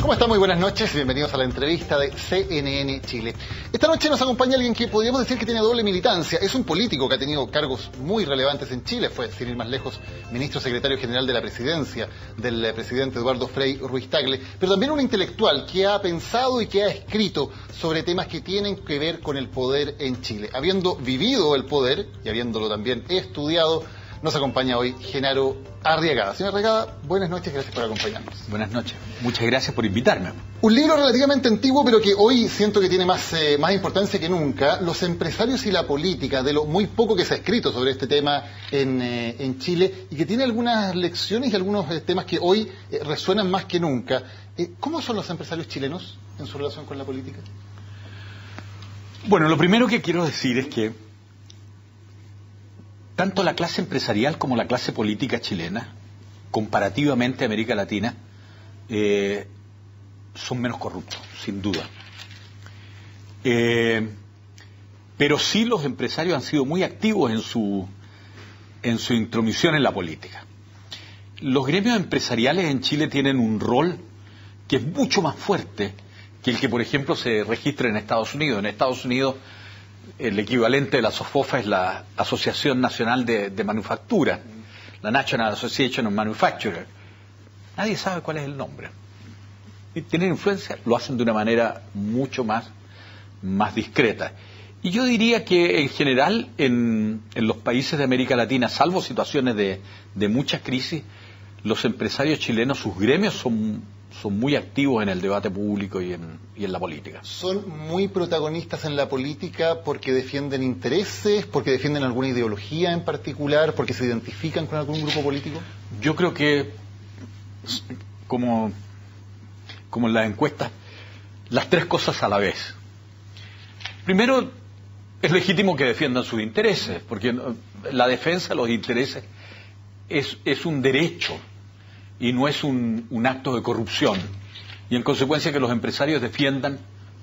¿Cómo están? Muy buenas noches, bienvenidos a la entrevista de CNN Chile. Esta noche nos acompaña alguien que podríamos decir que tiene doble militancia. Es un político que ha tenido cargos muy relevantes en Chile. Fue, sin ir más lejos, ministro secretario general de la presidencia del presidente Eduardo Frei Ruiz-Tagle, pero también un intelectual que ha pensado y que ha escrito sobre temas que tienen que ver con el poder en Chile. Habiendo vivido el poder y habiéndolo también estudiado, nos acompaña hoy Genaro Arriagada. Señor Arriagada, buenas noches, gracias por acompañarnos. Buenas noches, muchas gracias por invitarme. Un libro relativamente antiguo, pero que hoy siento que tiene más importancia que nunca, Los empresarios y la política, de lo muy poco que se ha escrito sobre este tema en Chile, y que tiene algunas lecciones y algunos temas que hoy resuenan más que nunca. ¿Cómo son los empresarios chilenos en su relación con la política? Bueno, lo primero que quiero decir es que tanto la clase empresarial como la clase política chilena, comparativamente a América Latina, son menos corruptos, sin duda. Pero sí los empresarios han sido muy activos en su intromisión en la política. Los gremios empresariales en Chile tienen un rol que es mucho más fuerte que el que, por ejemplo, se registra en Estados Unidos. En Estados Unidos, el equivalente de la SOFOFA es la Asociación Nacional de Manufactura, la National Association of Manufacturers. Nadie sabe cuál es el nombre. Y tienen influencia, lo hacen de una manera mucho más discreta. Y yo diría que en general en los países de América Latina, salvo situaciones de mucha crisis, los empresarios chilenos, sus gremios son muy activos en el debate público y en la política. ¿Son muy protagonistas en la política porque defienden intereses, porque defienden alguna ideología en particular, porque se identifican con algún grupo político? Yo creo que, como en las encuestas, las tres cosas a la vez. Primero, es legítimo que defiendan sus intereses, porque la defensa de los intereses es un derecho y no es un acto de corrupción. Y en consecuencia que los empresarios defiendan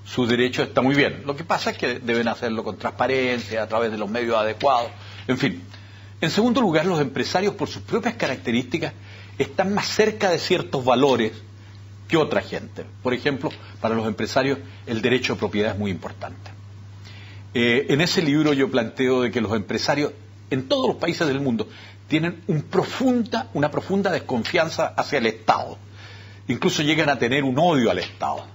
sus derechos está muy bien. Lo que pasa es que deben hacerlo con transparencia, a través de los medios adecuados, en fin. En segundo lugar, los empresarios, por sus propias características, están más cerca de ciertos valores que otra gente. Por ejemplo, para los empresarios el derecho de propiedad es muy importante. En ese libro yo planteo de que los empresarios en todos los países del mundo tienen una profunda desconfianza hacia el Estado. Incluso llegan a tener un odio al Estado.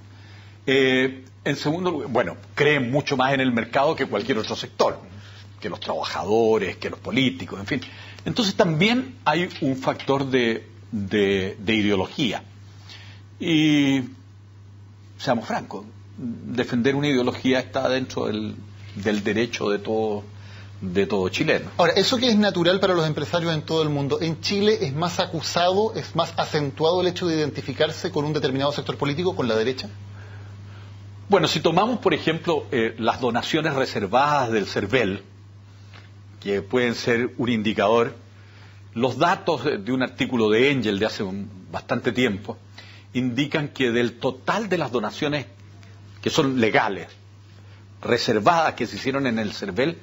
En segundo lugar, bueno, creen mucho más en el mercado que cualquier otro sector, que los trabajadores, que los políticos, en fin. Entonces también hay un factor de ideología. Y seamos francos, defender una ideología está dentro del derecho de todo chileno. Ahora, eso que es natural para los empresarios en todo el mundo, ¿en Chile es más acusado, es más acentuado el hecho de identificarse con un determinado sector político, con la derecha? Bueno, si tomamos, por ejemplo, las donaciones reservadas del CERVEL, que pueden ser un indicador, los datos de un artículo de Engel de hace bastante tiempo indican que del total de las donaciones que son legales, reservadas que se hicieron en el CERVEL,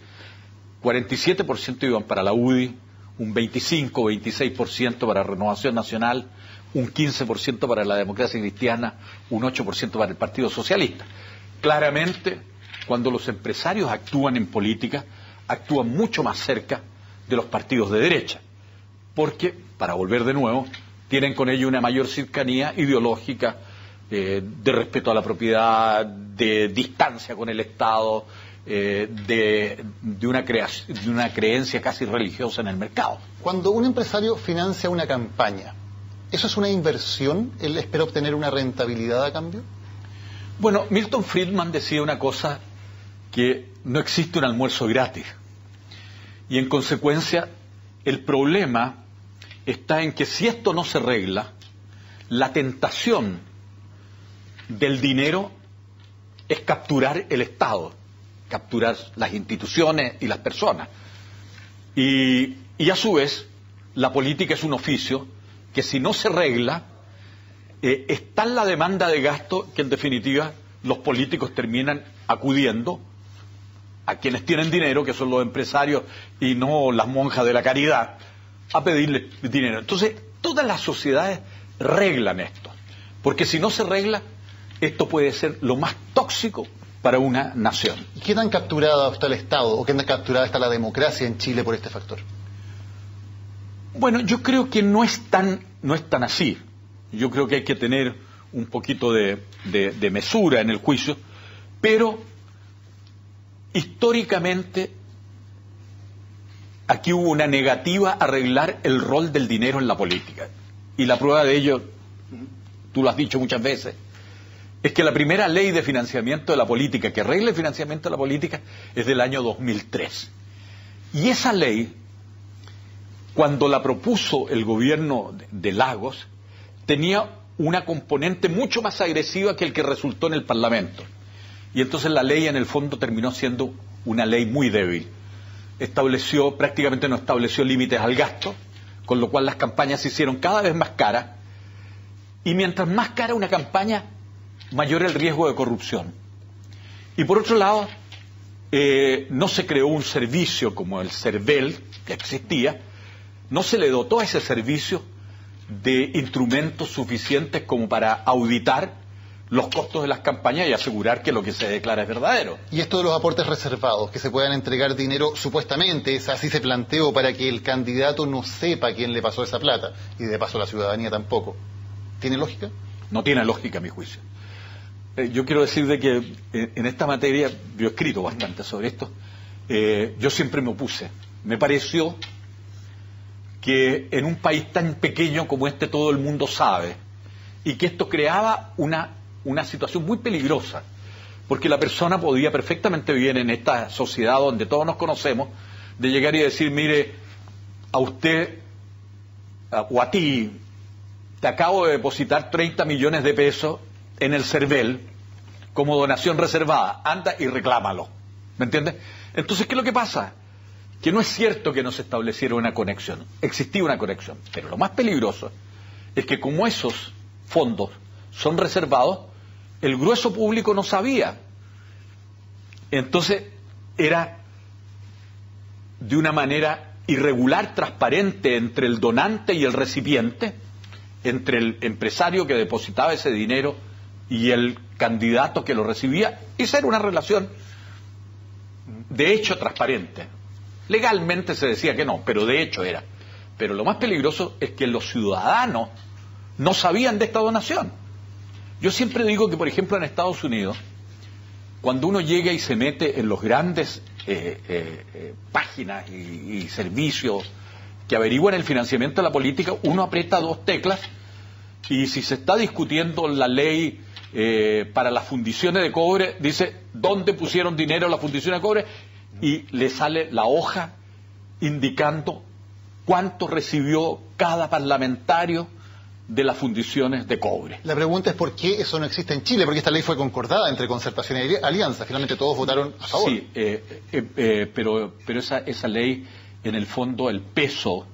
47% iban para la UDI, un 25-26% para Renovación Nacional, un 15% para la Democracia Cristiana, un 8% para el Partido Socialista. Claramente, cuando los empresarios actúan en política, actúan mucho más cerca de los partidos de derecha, porque, para volver de nuevo, tienen con ello una mayor cercanía ideológica, de respeto a la propiedad, de distancia con el Estado, de una creencia casi religiosa en el mercado. Cuando un empresario financia una campaña, ¿eso es una inversión? ¿Él espera obtener una rentabilidad a cambio? Bueno, Milton Friedman decía una cosa, que no existe un almuerzo gratis. Y en consecuencia, el problema está en que si esto no se arregla, la tentación del dinero es capturar el Estado, capturar las instituciones y las personas. Y a su vez, la política es un oficio que si no se arregla, está en la demanda de gasto que en definitiva los políticos terminan acudiendo a quienes tienen dinero, que son los empresarios y no las monjas de la caridad, a pedirle dinero. Entonces, todas las sociedades reglan esto. Porque si no se arregla, esto puede ser lo más tóxico para una nación. ¿Y qué tan capturada está el Estado o qué tan capturada está la democracia en Chile por este factor? Bueno, yo creo que no es tan así. Yo creo que hay que tener un poquito de mesura en el juicio, pero históricamente aquí hubo una negativa a arreglar el rol del dinero en la política. Y la prueba de ello, tú lo has dicho muchas veces, es que la primera ley de financiamiento de la política, que arregla el financiamiento de la política, es del año 2003. Y esa ley, cuando la propuso el gobierno de Lagos, tenía una componente mucho más agresiva que el que resultó en el Parlamento. Y entonces la ley en el fondo terminó siendo una ley muy débil. Prácticamente no estableció límites al gasto, con lo cual las campañas se hicieron cada vez más caras. Y mientras más cara una campaña, mayor el riesgo de corrupción. Y por otro lado, no se creó un servicio como el CERVEL, que existía, no se le dotó a ese servicio de instrumentos suficientes como para auditar los costos de las campañas y asegurar que lo que se declara es verdadero. Y esto de los aportes reservados, que se puedan entregar dinero supuestamente, así se planteó para que el candidato no sepa quién le pasó esa plata, y de paso la ciudadanía tampoco. ¿Tiene lógica? No tiene lógica, a mi juicio. Yo quiero decir de que en esta materia, yo he escrito bastante sobre esto, yo siempre me opuse. Me pareció que en un país tan pequeño como este todo el mundo sabe, y que esto creaba una situación muy peligrosa, porque la persona podía perfectamente vivir en esta sociedad donde todos nos conocemos, de llegar y decir, mire, a usted o a ti, te acabo de depositar 30 millones de pesos en el CERVEL como donación reservada, anda y reclámalo, ¿me entiendes? Entonces, ¿qué es lo que pasa? Que no es cierto que no se estableciera una conexión, existía una conexión, pero lo más peligroso es que como esos fondos son reservados, el grueso público no sabía. Entonces era de una manera irregular, transparente entre el donante y el recipiente, entre el empresario que depositaba ese dinero y el candidato que lo recibía. Esa era una relación de hecho transparente. Legalmente se decía que no, pero de hecho era. Pero lo más peligroso es que los ciudadanos no sabían de esta donación. Yo siempre digo que, por ejemplo, en Estados Unidos, cuando uno llega y se mete en los grandes páginas y servicios que averiguan el financiamiento de la política, uno aprieta dos teclas y si se está discutiendo la ley para las fundiciones de cobre, dice ¿dónde pusieron dinero las fundiciones de cobre? Y le sale la hoja indicando cuánto recibió cada parlamentario de las fundiciones de cobre. La pregunta es por qué eso no existe en Chile, porque esta ley fue concordada entre Concertación y Alianza, finalmente todos votaron a favor. Sí, pero esa ley, en el fondo, el peso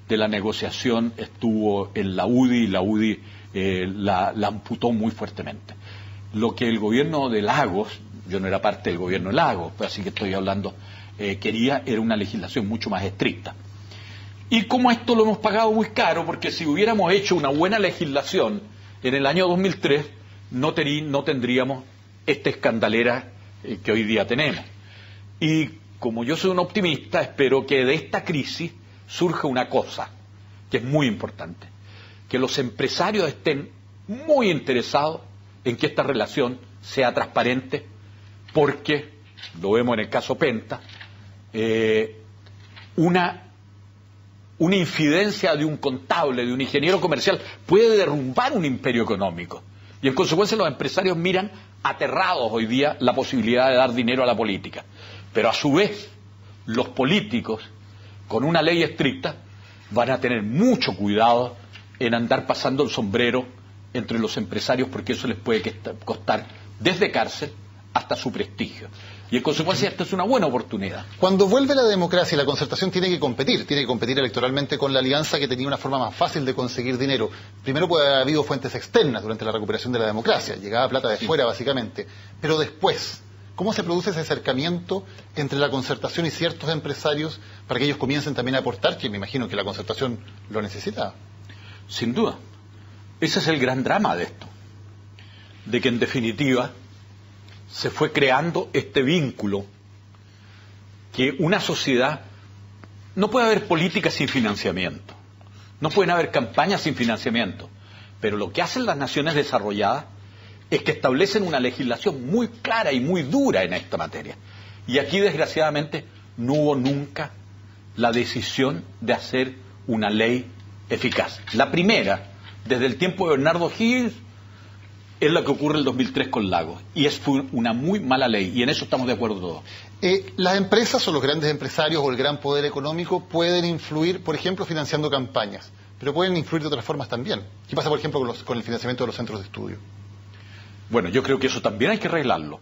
de la negociación estuvo en la UDI y la UDI la amputó muy fuertemente. Lo que el gobierno de Lagos, yo no era parte del gobierno de Lagos, así que estoy hablando, quería era una legislación mucho más estricta. Y como esto lo hemos pagado muy caro, porque si hubiéramos hecho una buena legislación en el año 2003, no tendríamos esta escandalera que hoy día tenemos. Y como yo soy un optimista, espero que de esta crisis surja una cosa que es muy importante, que los empresarios estén muy interesados en que esta relación sea transparente, porque, lo vemos en el caso Penta, una infidencia de un contable, de un ingeniero comercial, puede derrumbar un imperio económico. Y en consecuencia los empresarios miran aterrados hoy día la posibilidad de dar dinero a la política. Pero a su vez, los políticos, con una ley estricta, van a tener mucho cuidado en andar pasando el sombrero entre los empresarios, porque eso les puede costar desde cárcel hasta su prestigio. Y en consecuencia esta es una buena oportunidad. Cuando vuelve la democracia, la Concertación tiene que competir electoralmente con la Alianza, que tenía una forma más fácil de conseguir dinero. Primero puede haber habido fuentes externas durante la recuperación de la democracia, llegaba plata de fuera básicamente, pero después, ¿cómo se produce ese acercamiento entre la Concertación y ciertos empresarios para que ellos comiencen también a aportar, que me imagino que la Concertación lo necesita? Sin duda. Ese es el gran drama de esto. de que en definitiva se fue creando este vínculo que una sociedad, no puede haber política sin financiamiento, no pueden haber campañas sin financiamiento, pero lo que hacen las naciones desarrolladas es que establecen una legislación muy clara y muy dura en esta materia. Y aquí, desgraciadamente, no hubo nunca la decisión de hacer una ley eficaz. La primera, desde el tiempo de Bernardo Higgins, es la que ocurre en el 2003 con Lagos. Y fue una muy mala ley, y en eso estamos de acuerdo todos. Las empresas o los grandes empresarios o el gran poder económico pueden influir, por ejemplo, financiando campañas, pero pueden influir de otras formas también. ¿Qué pasa, por ejemplo, con el financiamiento de los centros de estudio? Bueno, yo creo que eso también hay que arreglarlo.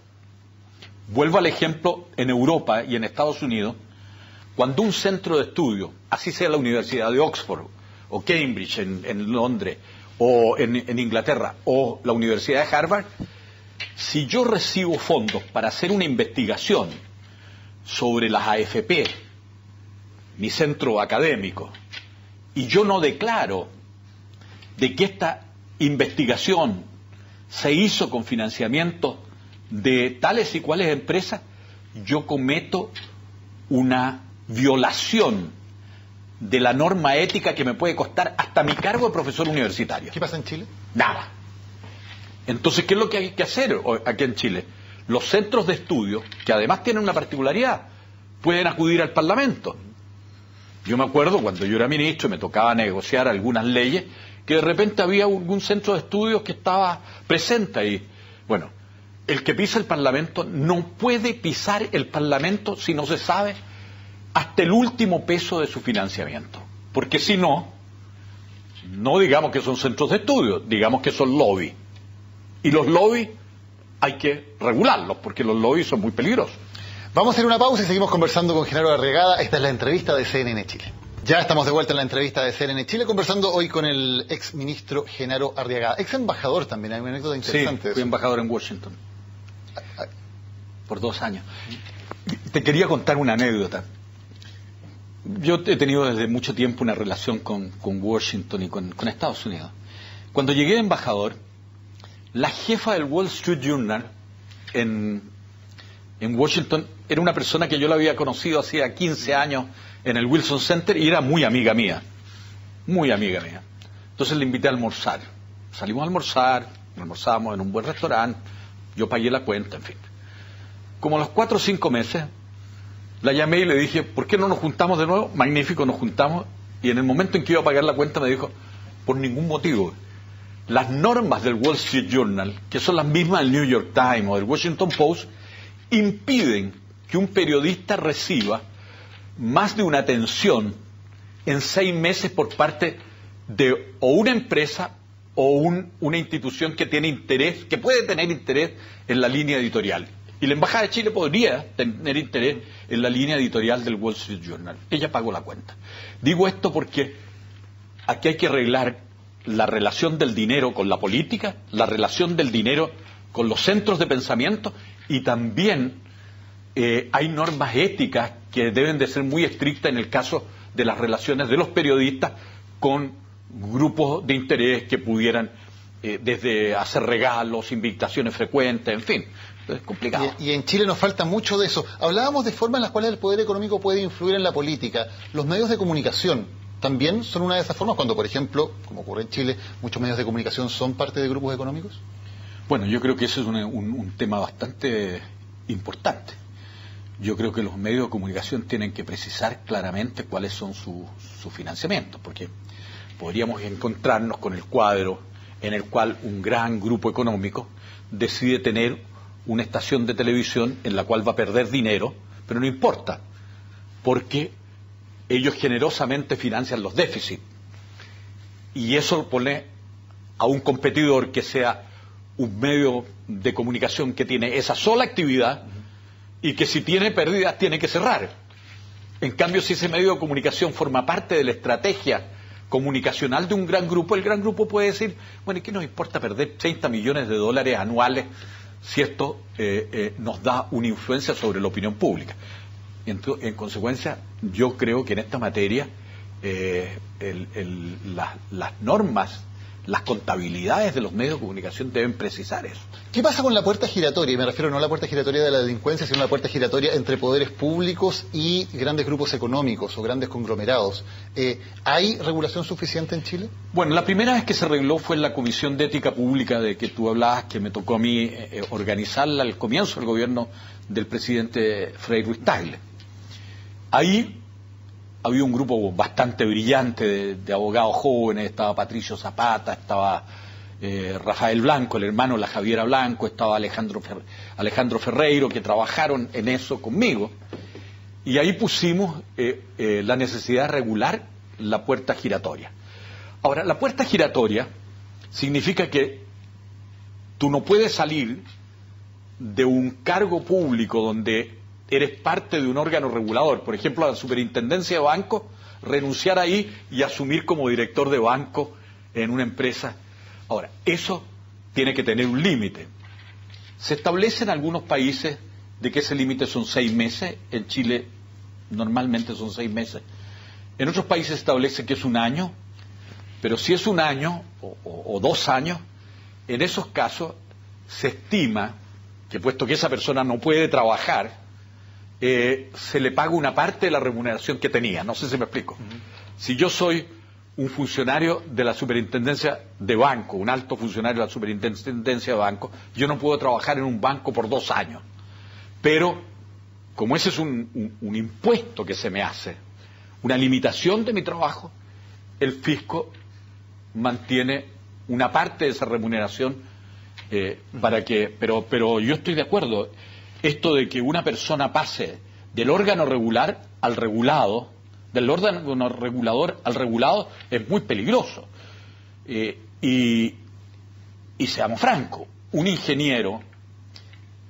Vuelvo al ejemplo en Europa y en Estados Unidos, cuando un centro de estudio, así sea la Universidad de Oxford o Cambridge en Londres o en Inglaterra o la Universidad de Harvard, si yo recibo fondos para hacer una investigación sobre las AFP, mi centro académico, y yo no declaro de que esta investigación se hizo con financiamiento de tales y cuales empresas, yo cometo una violación de la norma ética que me puede costar hasta mi cargo de profesor universitario. ¿Qué pasa en Chile? Nada. Entonces, ¿qué es lo que hay que hacer aquí en Chile? Los centros de estudio, que además tienen una particularidad, pueden acudir al Parlamento. Yo me acuerdo cuando yo era ministro y me tocaba negociar algunas leyes, que de repente había algún centro de estudios que estaba presente ahí. Bueno, el que pisa el Parlamento no puede pisar el Parlamento si no se sabe hasta el último peso de su financiamiento. Porque si no, no digamos que son centros de estudio, digamos que son lobbies. Y los lobbies hay que regularlos, porque los lobbies son muy peligrosos. Vamos a hacer una pausa y seguimos conversando con Genaro Arriagada. Esta es la entrevista de CNN Chile. Ya estamos de vuelta en la entrevista de CNN Chile, conversando hoy con el ex ministro Genaro Arriagada. Ex embajador también, hay una anécdota interesante. Sí, fui embajador en Washington por 2 años. Te quería contar una anécdota. Yo he tenido desde mucho tiempo una relación con Washington y con Estados Unidos. Cuando llegué de embajador, la jefa del Wall Street Journal en Washington era una persona que yo la había conocido hacía 15 años en el Wilson Center y era muy amiga mía. Muy amiga mía. Entonces le invité a almorzar. Salimos a almorzar, almorzamos en un buen restaurante, yo pagué la cuenta, en fin. Como a los 4 o 5 meses, la llamé y le dije, ¿por qué no nos juntamos de nuevo? Magnífico, nos juntamos. Y en el momento en que iba a pagar la cuenta me dijo, por ningún motivo. Las normas del Wall Street Journal, que son las mismas del New York Times o del Washington Post, impiden que un periodista reciba más de una atención en 6 meses por parte de o una empresa o una institución que tiene interés, que puede tener interés en la línea editorial. Y la Embajada de Chile podría tener interés en la línea editorial del Wall Street Journal. Ella pagó la cuenta. Digo esto porque aquí hay que arreglar la relación del dinero con la política, la relación del dinero con los centros de pensamiento, y también hay normas éticas que deben de ser muy estrictas en el caso de las relaciones de los periodistas con grupos de interés que pudieran desde hacer regalos, invitaciones frecuentes, en fin. Es complicado. Y en Chile nos falta mucho de eso. Hablábamos de formas en las cuales el poder económico puede influir en la política. Los medios de comunicación también son una de esas formas, cuando, por ejemplo, como ocurre en Chile, muchos medios de comunicación son parte de grupos económicos. Bueno, yo creo que eso es un tema bastante importante. Yo creo que los medios de comunicación tienen que precisar claramente cuáles son sus financiamientos, porque podríamos encontrarnos con el cuadro en el cual un gran grupo económico decide tener una estación de televisión en la cual va a perder dinero, pero no importa, porque ellos generosamente financian los déficits. Y eso pone a un competidor que sea un medio de comunicación que tiene esa sola actividad y que si tiene pérdidas tiene que cerrar. En cambio, si ese medio de comunicación forma parte de la estrategia comunicacional de un gran grupo, el gran grupo puede decir, bueno, ¿y qué nos importa perder 30 millones de dólares anuales si esto nos da una influencia sobre la opinión pública? En consecuencia, yo creo que en esta materia las normas las contabilidades de los medios de comunicación deben precisar eso. ¿Qué pasa con la puerta giratoria? Y me refiero no a la puerta giratoria de la delincuencia, sino a la puerta giratoria entre poderes públicos y grandes grupos económicos o grandes conglomerados. ¿Hay regulación suficiente en Chile? Bueno, la primera vez que se arregló fue en la Comisión de Ética Pública de que tú hablabas, que me tocó a mí organizarla al comienzo del gobierno del presidente Frei Ruiz Tagle. Ahí había un grupo bastante brillante de abogados jóvenes, estaba Patricio Zapata, estaba Rafael Blanco, el hermano de la Javiera Blanco, estaba Alejandro Ferreiro, que trabajaron en eso conmigo, y ahí pusimos la necesidad de regular la puerta giratoria. Ahora, la puerta giratoria significa que tú no puedes salir de un cargo público donde eres parte de un órgano regulador, por ejemplo, a la superintendencia de banco, renunciar ahí y asumir como director de banco en una empresa. Ahora, eso tiene que tener un límite. Se establece en algunos países de que ese límite son 6 meses, en Chile normalmente son 6 meses. En otros países se establece que es 1 año, pero si es 1 año o 2 años, en esos casos se estima que puesto que esa persona no puede trabajar, se le paga una parte de la remuneración que tenía. No sé si me explico. Si yo soy un funcionario de la superintendencia de banco, un alto funcionario de la superintendencia de banco, yo no puedo trabajar en un banco por 2 años. Pero, como ese es un impuesto que se me hace, una limitación de mi trabajo, el fisco mantiene una parte de esa remuneración para que... Pero yo estoy de acuerdo. Esto de que una persona pase del órgano regular al regulado, del órgano regulador al regulado, es muy peligroso. Y seamos francos, un ingeniero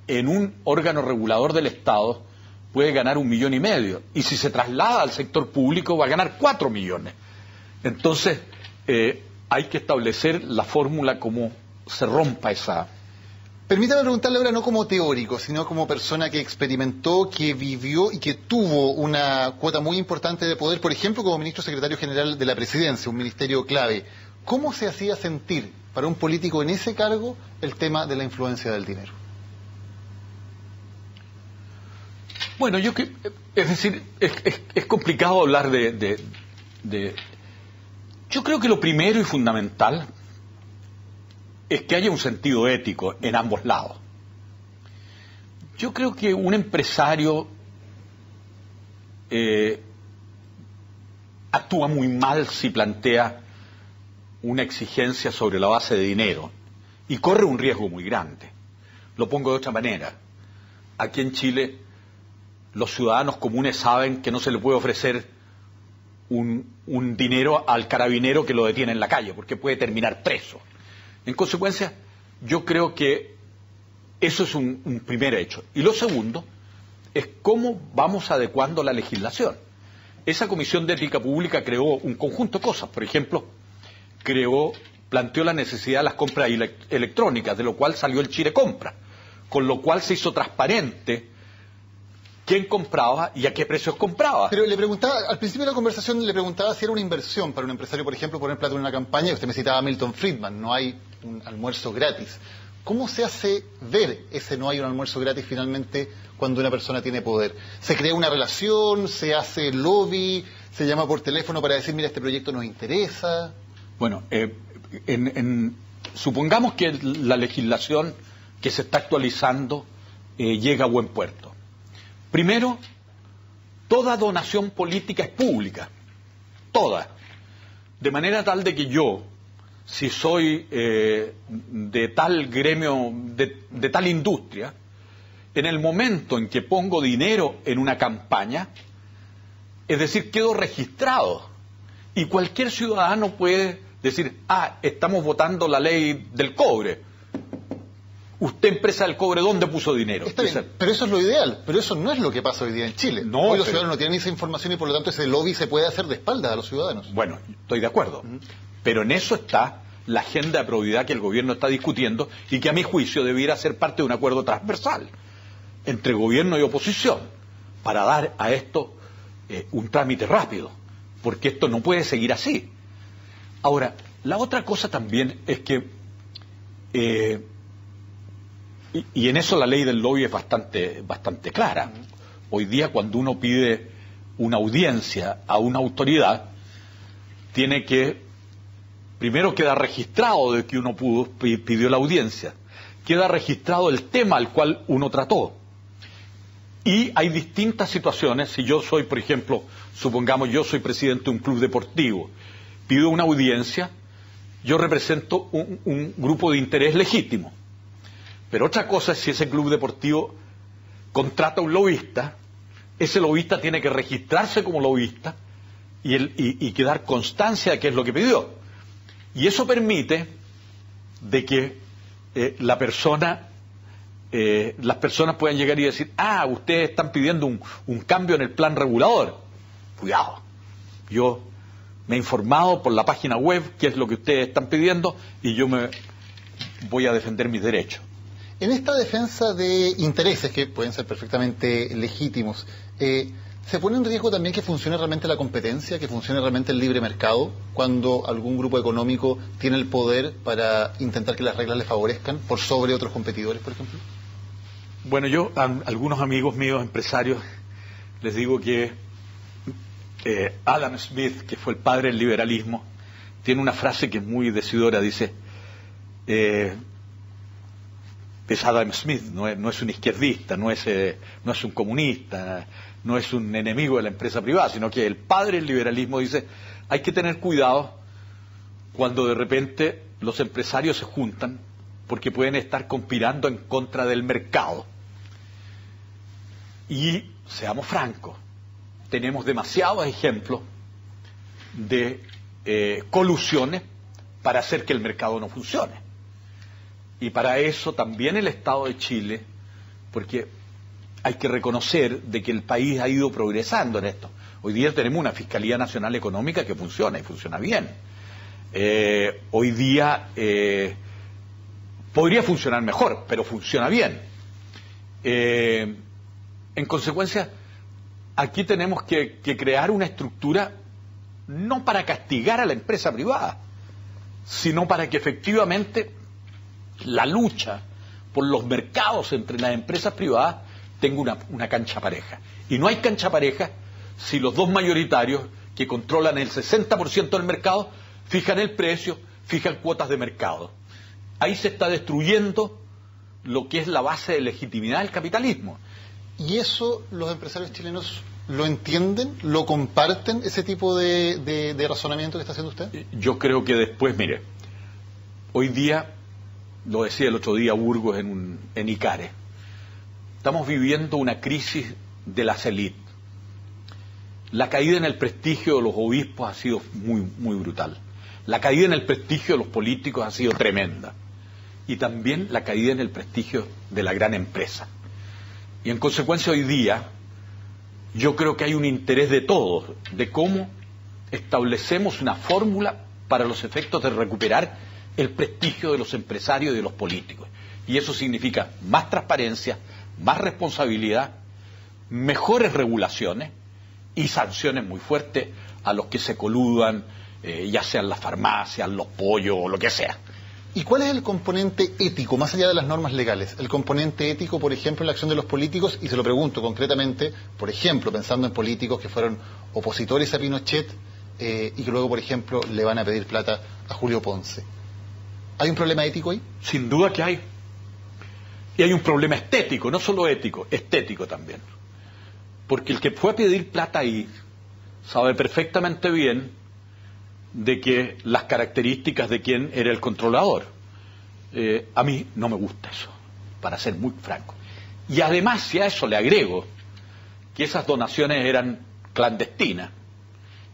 en un órgano regulador del Estado puede ganar 1,5 millones, y si se traslada al sector público va a ganar 4 millones. Entonces, hay que establecer la fórmula como se rompa esa... Permítame preguntarle ahora no como teórico, sino como persona que experimentó, que vivió y que tuvo una cuota muy importante de poder, por ejemplo, como ministro secretario general de la Presidencia, un ministerio clave. ¿Cómo se hacía sentir para un político en ese cargo el tema de la influencia del dinero? Bueno, es decir, es complicado hablar de... Yo creo que lo primero y fundamental es que haya un sentido ético en ambos lados. Yo creo que un empresario actúa muy mal si plantea una exigencia sobre la base de dinero y corre un riesgo muy grande. Lo pongo de otra manera. Aquí en Chile los ciudadanos comunes saben que no se le puede ofrecer un dinero al carabinero que lo detiene en la calle, porque puede terminar preso. En consecuencia, yo creo que eso es un primer hecho. Y lo segundo es cómo vamos adecuando la legislación. Esa Comisión de Ética Pública creó un conjunto de cosas. Por ejemplo, planteó la necesidad de las compras electrónicas, de lo cual salió el Chile Compra, con lo cual se hizo transparente quién compraba y a qué precios compraba. Pero le preguntaba, al principio de la conversación le preguntaba si era una inversión para un empresario, por ejemplo, poner plata en una campaña, y usted me citaba a Milton Friedman, no hay un almuerzo gratis. ¿Cómo se hace ver ese no hay un almuerzo gratis finalmente cuando una persona tiene poder? ¿Se crea una relación? ¿Se hace lobby? ¿Se llama por teléfono para decir, mira, este proyecto nos interesa? Bueno, supongamos que la legislación que se está actualizando llega a buen puerto. Primero, toda donación política es pública, toda, de manera tal de que yo, si soy de tal gremio, de tal industria, en el momento en que pongo dinero en una campaña, es decir, quedo registrado, y cualquier ciudadano puede decir, estamos votando la ley del cobre. Usted, empresa del cobre, ¿dónde puso dinero? Está bien, pero eso es lo ideal. Pero eso no es lo que pasa hoy día en Chile. No, hoy los ciudadanos no tienen esa información y por lo tanto ese lobby se puede hacer de espaldas a los ciudadanos. Bueno, estoy de acuerdo. Pero en eso está la agenda de probidad que el gobierno está discutiendo y que a mi juicio debiera ser parte de un acuerdo transversal entre gobierno y oposición para dar a esto un trámite rápido. Porque esto no puede seguir así. Ahora, La otra cosa también es que, y en eso la ley del lobby es bastante clara. Hoy día cuando uno pide una audiencia a una autoridad, tiene que, primero queda registrado de que uno pidió la audiencia, queda registrado el tema al cual uno trató. Y hay distintas situaciones. Si yo soy, por ejemplo, supongamos yo soy presidente de un club deportivo, pido una audiencia, yo represento un grupo de interés legítimo. Pero otra cosa es si ese club deportivo contrata a un lobista, ese lobista tiene que registrarse como lobista y quedar constancia de qué es lo que pidió. Y eso permite de que las personas puedan llegar y decir, ustedes están pidiendo un cambio en el plan regulador. Cuidado, yo me he informado por la página web qué es lo que ustedes están pidiendo y yo me voy a defender mis derechos. En esta defensa de intereses, que pueden ser perfectamente legítimos, ¿se pone en riesgo también que funcione realmente la competencia, que funcione realmente el libre mercado, cuando algún grupo económico tiene el poder para intentar que las reglas le favorezcan por sobre otros competidores, por ejemplo? Bueno, yo a algunos amigos míos empresarios les digo que Adam Smith, que fue el padre del liberalismo, tiene una frase que es muy decidora, dice, es Adam Smith, no es un izquierdista, no es un comunista, no es un enemigo de la empresa privada, sino que el padre del liberalismo dice, hay que tener cuidado cuando de repente los empresarios se juntan porque pueden estar conspirando en contra del mercado. Y seamos francos, tenemos demasiados ejemplos de colusiones para hacer que el mercado no funcione. Y para eso también el Estado de Chile, porque hay que reconocer de que el país ha ido progresando en esto. Hoy día tenemos una Fiscalía Nacional Económica que funciona y funciona bien. Hoy día podría funcionar mejor, pero funciona bien. En consecuencia, aquí tenemos que crear una estructura no para castigar a la empresa privada, sino para que efectivamente la lucha por los mercados entre las empresas privadas tenga una cancha pareja. Y no hay cancha pareja si los dos mayoritarios que controlan el 60% del mercado fijan el precio, fijan cuotas de mercado. Ahí se está destruyendo lo que es la base de legitimidad del capitalismo. ¿Y eso los empresarios chilenos lo entienden? ¿Lo comparten, ese tipo de razonamiento que está haciendo usted? Yo creo que después, mire, hoy día, lo decía el otro día Burgos en Icare, estamos viviendo una crisis de las élites. La caída en el prestigio de los obispos ha sido muy brutal. La caída en el prestigio de los políticos ha sido tremenda. Y también la caída en el prestigio de la gran empresa. Y en consecuencia hoy día yo creo que hay un interés de todos de cómo establecemos una fórmula para los efectos de recuperar el prestigio de los empresarios y de los políticos. Y eso significa más transparencia, más responsabilidad, mejores regulaciones y sanciones muy fuertes a los que se coludan, ya sean las farmacias, los pollos o lo que sea. ¿Y cuál es el componente ético, más allá de las normas legales? El componente ético, por ejemplo, en la acción de los políticos, y se lo pregunto concretamente, por ejemplo, pensando en políticos que fueron opositores a Pinochet y que luego, por ejemplo, le van a pedir plata a Julio Ponce. ¿Hay un problema ético ahí? Sin duda que hay. Y hay un problema estético, no solo ético, estético también. Porque el que fue a pedir plata ahí sabe perfectamente bien de que las características de quién era el controlador. A mí no me gusta eso, para ser muy franco. Y además, si a eso le agrego que esas donaciones eran clandestinas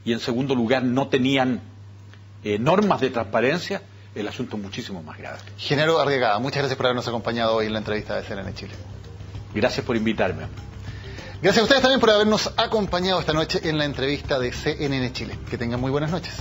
y en segundo lugar no tenían normas de transparencia, el asunto es muchísimo más grave. Genaro Arriagada, muchas gracias por habernos acompañado hoy en la entrevista de CNN Chile. Gracias por invitarme. Gracias a ustedes también por habernos acompañado esta noche en la entrevista de CNN Chile. Que tengan muy buenas noches.